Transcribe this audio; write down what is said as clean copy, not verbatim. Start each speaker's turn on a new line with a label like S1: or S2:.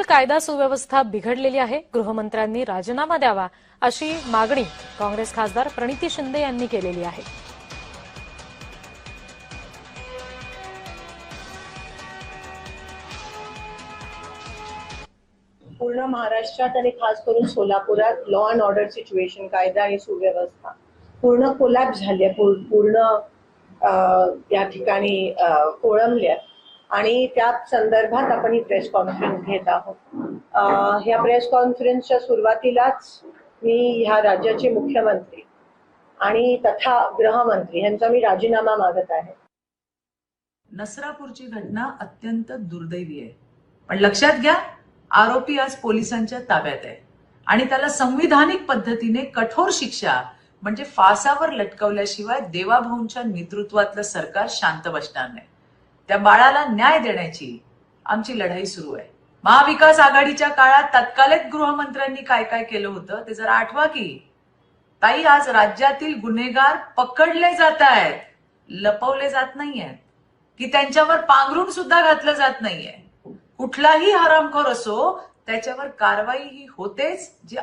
S1: कायदा सुव्यवस्था बिघडलेली आहे, गृहमंत्र्यांनी राजीनामा द्यावा अशी मागणी काँग्रेस खासदार प्रणिती शिंदे यांनी केलेली आहे.
S2: पूर्ण महाराष्ट्रात आणि खास करून सोलापुरात लॉ अँड ऑर्डर सिच्युएशन, कायदा आणि सुव्यवस्था पूर्ण कोलॅप्स झाली, पूर्ण या ठिकाणी कोळंबल्या आणि त्या संदर्भात आपण ही प्रेस कॉन्फरन्स घेत आहोत. ह्या प्रेस कॉन्फरन्सच्या सुरुवातीलाच मी ह्या राज्याचे मुख्यमंत्री आणि तथा गृहमंत्री यांचा मी राजीनामा मागत आहे.
S3: नसरापूरची घटना अत्यंत दुर्दैवी आहे, पण लक्षात घ्या आरोपी आज पोलिसांच्या ताब्यात आहे आणि त्याला संविधानिक पद्धतीने कठोर शिक्षा म्हणजे फासावर लटकवल्याशिवाय देवाभाऊंच्या नेतृत्वातलं सरकार शांत बसणार नाही. त्या बाळाला न्याय देण्याची आमची लढाई सुरू आहे. महाविकास आघाडीच्या काळात तत्कालीन गृहमंत्र्यांनी काय काय केलं होतं ते जरा आठवा की. ताई, आज राज्यातील गुन्हेगार पकडले जात आहेत, लपवले जात नाहीयेत की त्यांच्यावर पांघरून सुद्धा घातलं जात नाहीये. कुठलाही हरामखोर असो त्याच्यावर कारवाई ही होतेच, जे